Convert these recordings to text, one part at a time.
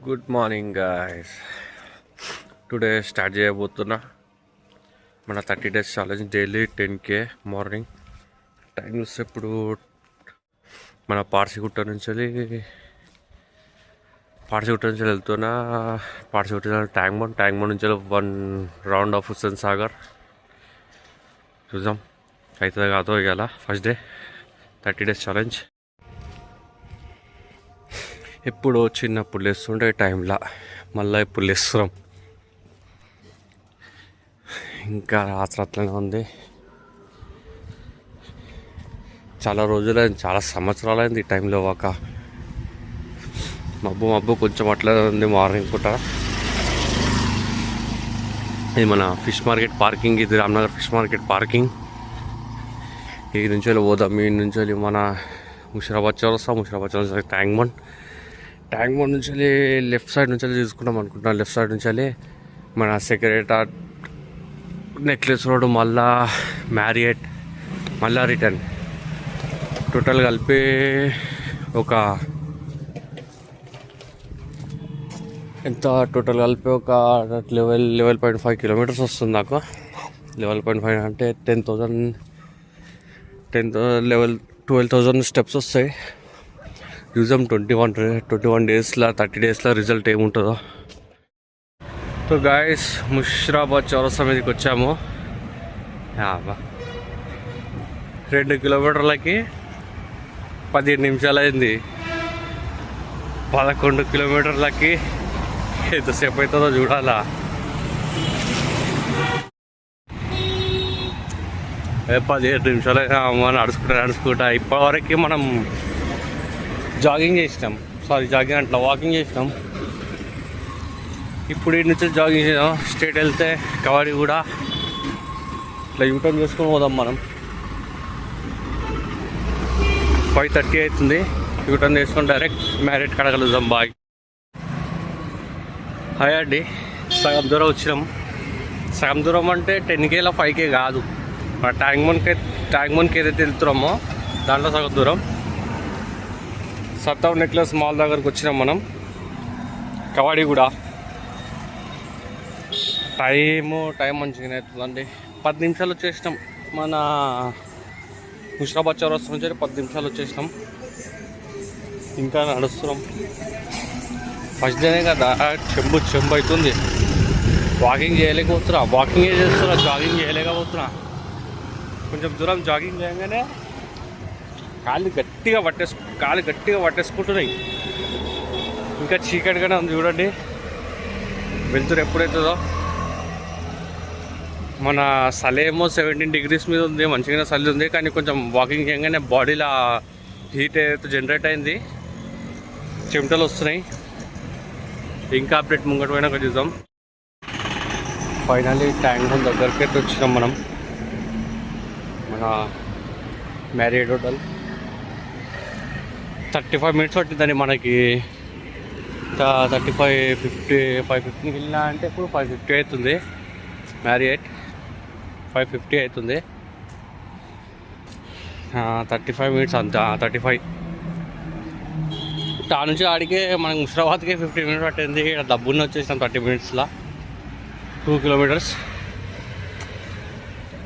Good morning guys. Today start చేయబోతున్నా మన 30 days challenge. Daily 10K morning. Time చూస్తే ఇప్పుడు మన పార్సిగుట్ట నుంచి వెళ్తున్నా. పార్సిగుట్ట ట్యాంక్ బండ్ నుంచి 1 రౌండ్ ఆఫ్ హుస్సేన్ సాగర్. చూద్దాం అవుతుంది కాదో ఇవాళ ఫస్ట్ డే 30 days ఛాలెంజ్. ఎప్పుడు చిన్నప్పుడు లేస్తుండే టైంలో మళ్ళీ ఇప్పుడు లేస్తున్నాం. ఇంకా రాత్రి అట్లనే ఉంది. చాలా రోజులైంది, చాలా సంవత్సరాలైంది ఈ టైంలో ఒక మబ్బు కొంచెం అట్లనే ఉంది. మార్నింగ్ పూట ఇది మన ఫిష్ మార్కెట్ పార్కింగ్. ఇది రామ్నగర్ ఫిష్ మార్కెట్ పార్కింగ్. ఈ నుంచి పోదాం. ఈ నుంచి మన ముషిరాబాద్ చౌరస్తా ట్యాంక్ బండ్ నుంచి లెఫ్ట్ సైడ్ నుంచి చూసుకుంటాం అనుకుంటున్నాం. లెఫ్ట్ సైడ్ నుంచి మన సెక్రటేరియట్, నెక్లెస్ రోడ్, మళ్ళా మ్యారియట్, మళ్ళా రిటర్న్. టోటల్ కలిపి ఒక 11.5 కిలోమీటర్స్ వస్తుంది నాకు. 11.5 అంటే 12,000 స్టెప్స్ వస్తాయి. చూద్దాం 21 డేస్లో 30 డేస్లో రిజల్ట్ ఏముంటుందో. సో గాయస్, ముషిరాబాద్ చౌరస్తా మీదకి వచ్చాము. 2 కిలోమీటర్లకి 15 నిమిషాలు అయింది. 11 కిలోమీటర్లకి ఎంతసేపు అవుతుందో చూడాలా. 17 నిమిషాలు మనం నడుచుకుంటా. ఇప్పటివరకు మనం వాకింగ్ చేసినాం. ఇప్పుడు ఈ నుంచి జాగింగ్ చేసాం. స్ట్రేట్ వెళ్తే కవాడి కూడా ఇట్లా యూటర్న్ చేసుకొని పోదాం మనం. 5:30 అవుతుంది. యూటర్న్ చేసుకొని డైరెక్ట్ మ్యారేట్ కాడ కలుద్దాం. బాయ్. హాయ్ అండి. సగం దూరం వచ్చినాం. సగం దూరం అంటే 10Kలో 5K కాదు. మన ట్యాంక్ బండ్కి ఏదైతే వెళ్తున్నామో దాంట్లో సగం దూరం. సత్తావ్ నెక్లెస్ మాల్ దగ్గరకు వచ్చినాం మనం. కవాడి కూడా టైం మంచిగానే అవుతుందండి. 10 నిమిషాలు వచ్చేసినాం. మన ముషిరాబాద్ చౌరస్తా నుంచి 10 నిమిషాలు వచ్చేసినాం. ఇంకా నడుస్తున్నాం. ఫస్ట్ డేనే కదా, చెంబు అవుతుంది. వాకింగ్ చేయలేకపోతున్నా. జాగింగ్ చేయలేకపోతున్నా. కొంచెం దూరం జాగింగ్ చేయగానే కాళ్ళు గట్టిగా పట్టేసుకుంటున్నాయి. ఇంకా చీకటిగానే ఉంది చూడండి. వెళ్తురు ఎప్పుడైతుందో. మన చలేమో 17 degrees మీద ఉంది. మంచిగానే చలి ఉంది. కానీ కొంచెం వాకింగ్ చేయగానే బాడీలో హీట్ ఏదైతే జనరేట్ అయింది, చెమటలు వస్తున్నాయి. ఇంకా అప్డేట్ ముంగట పోయినాక చూద్దాం. ఫైనల్లీ ట్యాంక్ బండ్ దగ్గరికి అయితే వచ్చినాం మనం. మన మ్యారియట్ హోటల్ 35 minutes పట్టిందని మనకి. 5:50 వెళ్ళినా అంటే ఇప్పుడు 5:50 అవుతుంది. మ్యారియట్ 5:50 అవుతుంది. 35 minutes అంతా. 35 ఆ నుంచి ఆడికే మనకి ముషిరాబాద్కి 15 minutes పట్టింది. డబ్బున్న వచ్చేసినాం 30 minutesలో 2 kilometers.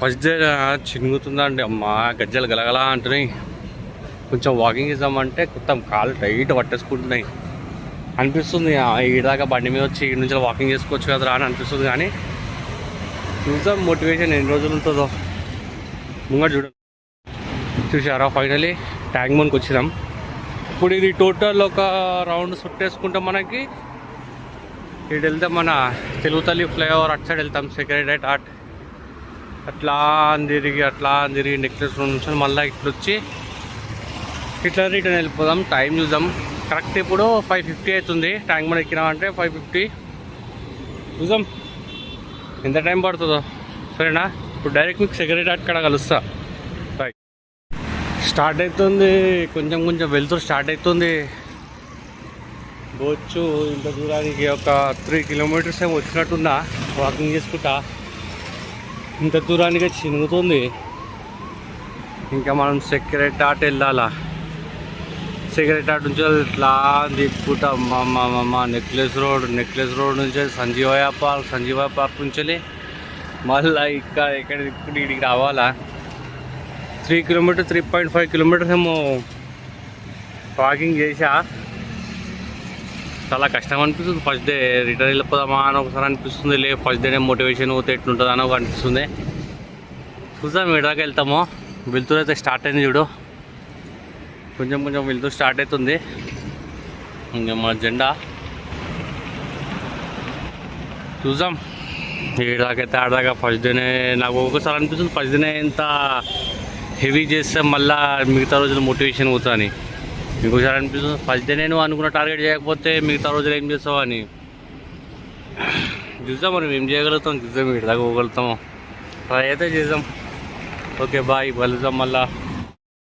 ఫస్ట్ డే చినుగుతుందండి. అమ్మా గజ్జలు గలగలా అంటున్నాయి. కొంచెం వాకింగ్ చేద్దామంటే మొత్తం కాళ్ళు టైట్ పట్టేసుకుంటున్నాయి. అనిపిస్తుంది ఈడదాకా బండి మీద వచ్చి ఈ నుంచి వాకింగ్ చేసుకోవచ్చు కదరా అని అనిపిస్తుంది. కానీ చూద్దాం మోటివేషన్ ఎన్ని రోజులు ఉంటుందో. ముంగట చూసారా, ఫైనలీ ట్యాంక్ బండ్కి వచ్చినాం. ఇప్పుడు ఇది టోటల్ ఒక రౌండ్ చుట్టేసుకుంటాం. మనకి ఇటు వెళ్తే మన తెలుగు తల్లి ఫ్లైఓవర్ అటు సైడ్ వెళ్తాం. సెక్రటేరియట్ అట్లా తిరిగి నెక్లెస్ రోడ్ నుంచి మళ్ళీ ఇట్లా వచ్చి ఇట్లా రిటర్న్ వెళ్ళిపోదాం. టైం చూద్దాం. కరెక్ట్ ఇప్పుడు 5:50 అవుతుంది. ట్యాంక్ బండ్ ఎక్కినామంటే 5:50. చూద్దాం ఎంత టైం పడుతుందో. సరేనా, ఇప్పుడు డైరెక్ట్ మీకు సెక్రటేరియట్ కాడ కలుస్తా. రైట్. స్టార్ట్ అవుతుంది. కొంచెం వెళ్తూ స్టార్ట్ అవుతుంది. పోవచ్చు ఇంత దూరానికి ఒక 3 kilometers ఏమో వచ్చినట్టుందా వాకింగ్ చేసుకుంటా. ఇంత దూరానికి చినుగుతుంది. ఇంకా మనం సెక్రటేరియట్ వెళ్ళాలా. సెక్రటేరియట్ నుంచి ఇట్లా తిప్పుకుంటాం మా నెక్లెస్ రోడ్ నుంచి సంజీవయ్య పార్క్ నుంచి మళ్ళీ ఇక్కడ ఇక్కడికి రావాలా. 3 కిలోమీటర్ 3.5 కిలోమీటర్స్ ఏమో వాకింగ్ చేసా. చాలా కష్టం అనిపిస్తుంది. ఫస్ట్ డే రిటర్న్ వెళ్ళిపోదామా అని ఒకసారి అనిపిస్తుంది. ఫస్ట్ డే మోటివేషన్ పోతే ఎట్లుంటుందా అని ఒక అనిపిస్తుంది. చూద్దాం ఎక్కడిదాకా వెళ్తామో. వెళ్తూ అయితే స్టార్ట్ అయింది చూడు, కొంచెం వెళ్తూ స్టార్ట్ అవుతుంది. ఇంకా మన జెండా చూద్దాం ఏడాకైతే ఆడదాకా. ఫస్ట్ డేనే నాకు ఒక్కొక్కసారి అనిపిస్తుంది ఫస్ట్ డేనే ఎంత హెవీ చేస్తే మళ్ళీ మిగతా రోజులు మోటివేషన్ అవుతుందని. ఇంకోసారి అనిపిస్తుంది ఫస్ట్ డేనే నువ్వు అనుకున్న టార్గెట్ చేయకపోతే మిగతా రోజులు ఏం చేస్తావు అని. చూద్దాం మనం ఏం చేయగలుగుతాం, చూద్దాం ఏడాదాకా పోగలుగుతాము. ట్రై అయితే చేద్దాం. ఓకే బాయ్, కలుద్దాం మళ్ళా.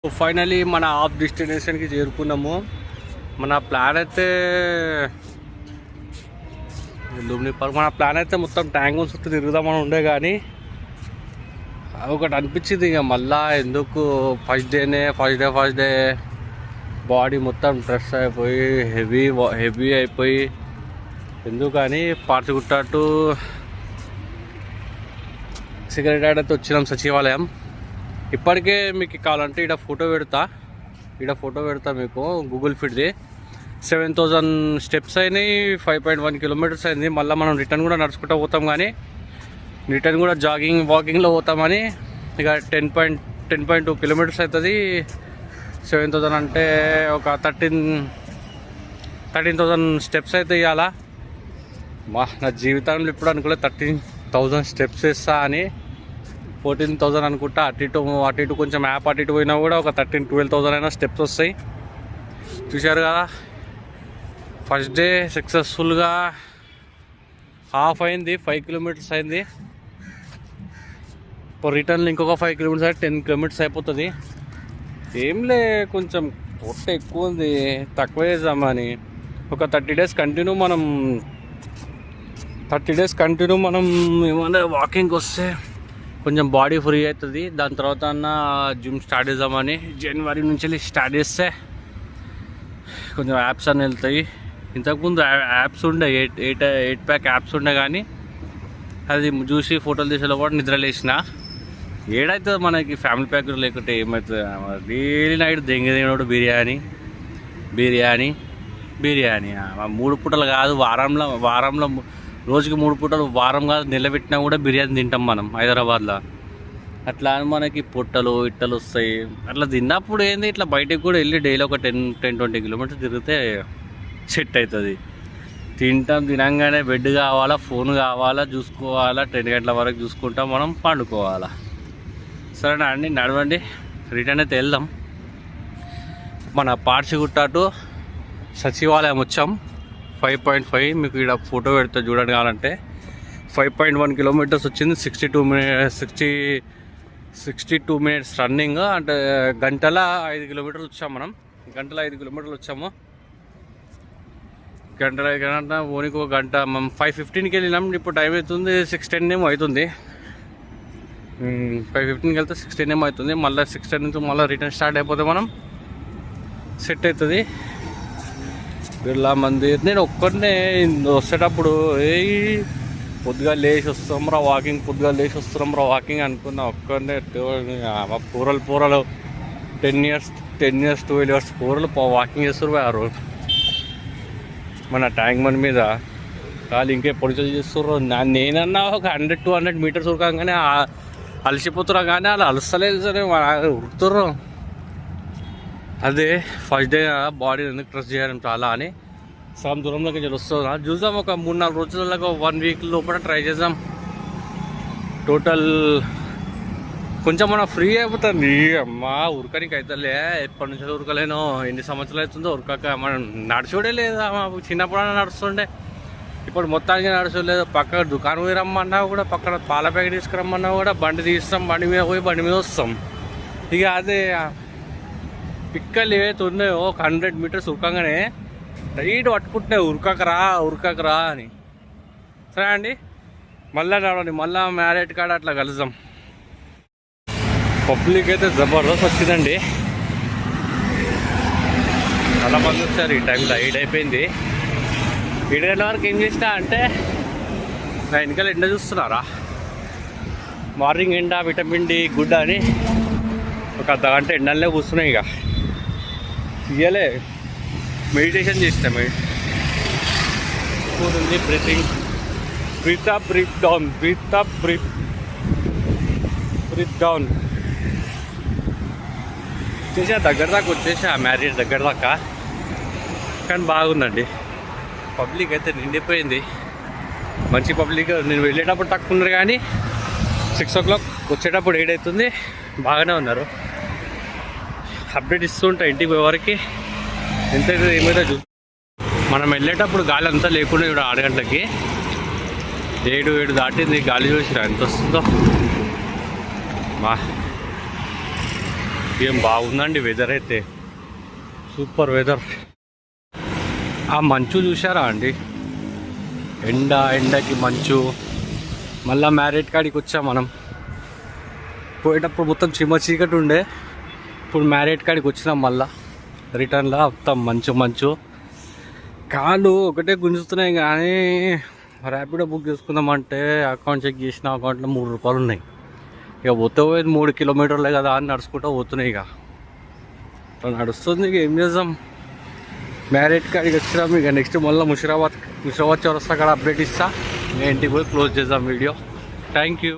ఫైనలీ మన ఆఫ్ డెస్టినేషన్కి చేరుకున్నాము. మన ప్లాన్ అయితే లుంబిని పార్క్. మన ప్లాన్ అయితే మొత్తం ట్యాంక్ చుట్టూ తిరుగుదామని ఉండే, కానీ ఒకటి అనిపించింది ఇక మళ్ళా ఎందుకు ఫస్ట్ డే బాడీ మొత్తం స్ట్రెస్ అయిపోయి హెవీ అయిపోయి ఎందుకు అని పార్చిగుట్ట టు సెక్రటేరియట్ అయితే వచ్చినాం, సచివాలయం. ఇప్పటికే మీకు కావాలంటే ఇక్కడ ఫోటో పెడతా మీకు గూగుల్ ఫిట్ది. 7,000 స్టెప్స్ అయినాయి, 5.1 కిలోమీటర్స్ అయింది. మళ్ళీ మనం రిటర్న్ కూడా నడుచుకుంటూ పోతాం, కానీ రిటర్న్ కూడా వాకింగ్లో పోతామని ఇక 10.2 కిలోమీటర్స్ అవుతుంది. 7,000 అంటే ఒక 13,000 స్టెప్స్ అయితే ఇవ్వాలా. నా జీవితంలో ఇప్పుడు అనుకోలే 13,000 స్టెప్స్ ఇస్తా అని. 14,000 అనుకుంటా. అటు ఇటు కొంచెం యాప్ అటు ఇటు పోయినా కూడా ఒక 13,000-12,000 అయినా స్టెప్స్ వస్తాయి. చూశారు కదా, ఫస్ట్ డే సక్సెస్ఫుల్గా హాఫ్ అయింది, 5 కిలోమీటర్స్ అయింది. ఇప్పుడు రిటర్న్ ఇంకొక 5 కిలోమీటర్స్ అయితే 10 కిలోమీటర్స్ అయిపోతుంది. ఏంలే కొంచెం పొట్ట ఎక్కువ ఉంది, తక్కువ చేద్దామని ఒక 30 డేస్ కంటిన్యూ మనం ఏమన్నా వాకింగ్ వస్తే కొంచెం బాడీ ఫ్రీ అవుతుంది. దాని తర్వాత జిమ్ స్టార్ట్ చేద్దామని. జనవరి నుంచి స్టార్ట్ చేస్తే కొంచెం యాప్స్ అని వెళ్తాయి. ఇంతకుముందు యాప్స్ ఉండే 8 ప్యాక్ యాప్స్ ఉండే, కానీ అది చూసి ఫోటోలు తీసేలో కూడా నిద్రలేసిన. ఏడైతుంది మనకి ఫ్యామిలీ ప్యాక్ లేకుంటే ఏమవుతుంది. డైలీ నైట్ దెంగదేనోడు బిర్యానీ 3 పూటలు కాదు, వారంలో రోజుకి 3 పూటలు, వారం కాదు నిలబెట్టినా కూడా బిర్యానీ తింటాం మనం హైదరాబాద్లో. అట్లా మనకి పొట్టలు ఇట్టలు వస్తాయి. అట్లా తిన్నప్పుడు ఏంది ఇట్లా బయటకు కూడా వెళ్ళి డైలీ ఒక 10-20 కిలోమీటర్స్ తిరిగితే సెట్ అవుతుంది. తినంగానే బెడ్ కావాలా, ఫోన్ కావాలా, చూసుకోవాలా, 10 గంటల వరకు చూసుకుంటాం, మనం పండుకోవాలా. సరేనా అండి, నడవండి, రిటర్న్ అయితే వెళ్దాం. మన పార్చిగుట్ట టు సచివాలయం వచ్చాం. 5.5 మీకు ఇక్కడ ఫోటో పెడితే చూడండి. కావాలంటే 5.1 కిలోమీటర్స్ వచ్చింది. 62 మినిట్స్ రన్నింగ్, అంటే గంటల 5 కిలోమీటర్లు వచ్చాము. మనం గంటల 5 కిలోమీటర్లు వచ్చాము. గంట ఓనికి ఒక గంట. మనం 5:15కి వెళ్ళినాం. ఇప్పుడు టైం అవుతుంది 6:10 ఏమో అవుతుంది. 5:15కి వెళ్తే 6:10 ఏమో అవుతుంది. మళ్ళీ 6:10 నుంచి మళ్ళీ రిటర్న్ స్టార్ట్ అయిపోతే మనం సెట్ అవుతుంది. బిర్లా మందిర్ నేను ఒక్కడనే వచ్చేటప్పుడు పొద్దుగా లేచి వస్తాం రా వాకింగ్ అనుకున్నా. ఒక్కడనే పూరలు 10 years 12 years పూరలు వాకింగ్ చేస్తారు ఆ రోజు మన ట్యాంక్ బండ్ మీద. వాళ్ళు ఇంకే పొడిచలు చేస్తుర్రు. నేనన్నా ఒక 100-200 మీటర్స్ ఉరకంగానే అలసిపోతున్నా, కానీ వాళ్ళు అలసలేదు సరే ఉరుకుతుర్రు. అదే ఫస్ట్ డే బాడీ ఎందుకు ట్రెస్ చేయడం చాలా అని సగం దూరంలోకి వస్తున్నా. చూద్దాం, ఒక 3-4 రోజులలో 1 వీక్ లోపల ట్రై చేద్దాం. టోటల్ కొంచెం మనం ఫ్రీ అయిపోతుంది. అమ్మా ఉరకనికి అవుతలే, ఎప్పటి నుంచో ఉరకలేను. ఎన్ని సంవత్సరాలు అవుతుందో ఉరకక. మనం నడిచోడే లేదా, చిన్నప్పుడు నడుస్తుండే, ఇప్పుడు మొత్తానికి నడుచోలేదు. పక్కన దుకాణం పోయి రమ్మన్నా కూడా, పక్కన పాల ప్యాకెట్ తీసుకురమ్మన్నా కూడా బండి తీస్తాం, బండి మీద పోయి బండి మీద వస్తాం. ఇక అదే పిక్కలు ఏవైతే ఉన్నాయో ఒక 100 మీటర్స్ ఉరకంగానే టైట్ పట్టుకుంటున్నాయి, ఉరకకరా అని. సరే అండి, మళ్ళీ నడవండి, మళ్ళీ మ్యారేట్ కాడ అట్లా కలుద్దాం. పబ్లిక్ అయితే జబర్దస్త్ వచ్చిందండి. చాలా మంది వచ్చారు ఈ టైంలో. 8 అయిపోయింది. 7 గంటల వరకు ఏం చేసినా అంటే నా వెనకాల ఎండ చూస్తున్నారా, మార్నింగ్ ఎండ, విటమిన్ డి గుడ్ అని ఒక అర్ధగంట ఎండలనే కూర్చున్నాయి. ఇక ఇయ్యలే మెడిటేషన్ చేసిన ఉంది. Breathing, breath up, breath down, breath up, breath down చేసా. దగ్గర దాకా వచ్చేసా, మ్యారేజ్ దగ్గర దాకా. కానీ బాగుందండి, పబ్లిక్ అయితే నిండిపోయింది. మంచి పబ్లిక్. నేను వెళ్ళేటప్పుడు తక్కువ ఉన్నారు కానీ 6 o'clock వచ్చేటప్పుడు 8 అవుతుంది. బాగానే ఉన్నారు. అప్డేట్ ఇస్తూ ఉంటా ఇంటికి పోయేవారికి ఎంతైతే ఏమైతే మనం వెళ్ళేటప్పుడు గాలి అంతా లేకుండా ఇప్పుడు 6 గంటలకి 7 దాటింది. గాలి చూసిరా ఎంత వస్తుందో. ఏం బాగుందండి వెదర్ అయితే, సూపర్ వెదర్. ఆ మంచు చూసారా అండి, ఎండకి మంచు. మళ్ళీ మ్యారేజ్ కాడికి వచ్చాం మనం. పోయేటప్పుడు మొత్తం చీకటి ఉండే, ఇప్పుడు మ్యారేజ్ కాడికి వచ్చినాం. మళ్ళీ రిటర్న్లో మొత్తం మంచు. కాళ్ళు ఒకటే గుంజుతున్నాయి. కానీ ర్యాపిడో బుక్ చేసుకుందామంటే అకౌంట్ చెక్ చేసిన అకౌంట్లో 3 రూపాయలు ఉన్నాయి. ఇక పోతే 3 కిలోమీటర్లే కదా అని నడుచుకుంటూ పోతున్నాయి. ఇక నడుస్తుంది. ఇక ఏం చేద్దాం, మ్యారేజ్ కాడికి వచ్చినాం. ఇక నెక్స్ట్ మళ్ళీ ముషిరాబాద్ చౌరస్తా కాడ అప్డేట్ ఇస్తా. నేను ఇంటికి పోయి క్లోజ్ చేద్దాం వీడియో. Thank you.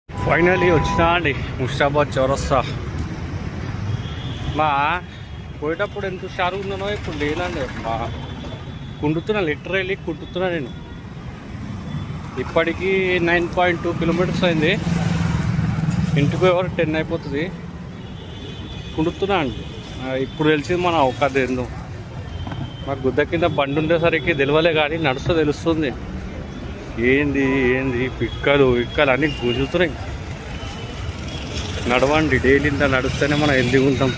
ఫైనలీ వచ్చినా అండి ముషిరాబాద్ చౌరస్తా. పోయేటప్పుడు ఎంత షారు ఉన్నానో ఇప్పుడు లేనండి. కుంటున్నా, లిటరల్లీ కుంటున్నా నేను. ఇప్పటికీ 9.2 kilometers అయింది. ఇంటికి పోయేవారు 10 అయిపోతుంది. కుంటున్నా అండి. ఇప్పుడు తెలిసింది మన అవకాశం ఏందో. మాకు గుద్ద కింద బండి ఉండేసరికి తెలియలే కానీ నడుస్తూ తెలుస్తుంది. ఏంది పిక్కలు అన్నీ గుంజుతున్నాయి. నడవండి, డైలీ ఇంత నడుస్తేనే మనం హెల్తీగా ఉంటాం.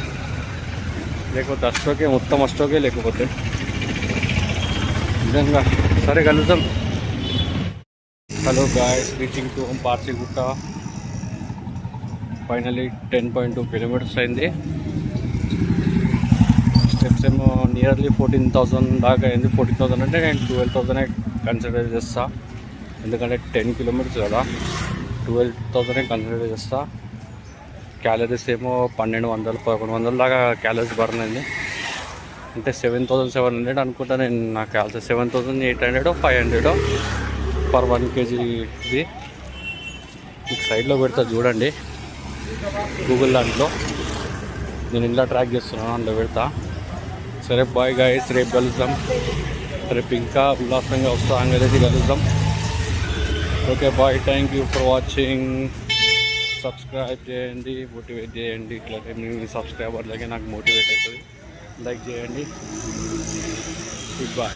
లేకపోతే మొత్తం అష్టోకే లేకపోతే నిజంగా. సరే కలుద్దాం. Hello guys, reaching to Parsigutta. Finally 10.2 kilometers అయింది. స్టెప్స్ ఏమో నియర్లీ 14,000 దాకా అయింది. 14,000 అంటే నేను 12,000 కన్సిడర్ చేస్తా. ఎందుకంటే 10 kilometers కదా, 12,000 కన్సిడర్ చేస్తా. క్యాలరీస్ ఏమో 1200-1100 దాకా క్యాలరీస్ బర్న్ అయింది. అంటే 7,700 అనుకుంటా నేను. నాకు కాల్సి 7,800-500 per 1 kg. ఇది మీకు సైడ్లో పెడతా చూడండి, గూగుల్ దాంట్లో. నేను ఇలా ట్రాక్ చేస్తున్నాను, అందులో పెడతా. సరే బాయ్ గాయస్, రేపు కలుద్దాం. రేపు ఇంకా ఉల్లాసంగా అంగడి కలుద్దాం. Okay bye, thank you for watching. Subscribe చేయండి, మోటివేట్ చేయండి. ఇట్లా మీ సబ్స్క్రైబర్లకి నాకు మోటివేట్ అవుతుంది. లైక్ చేయండి. Good bye.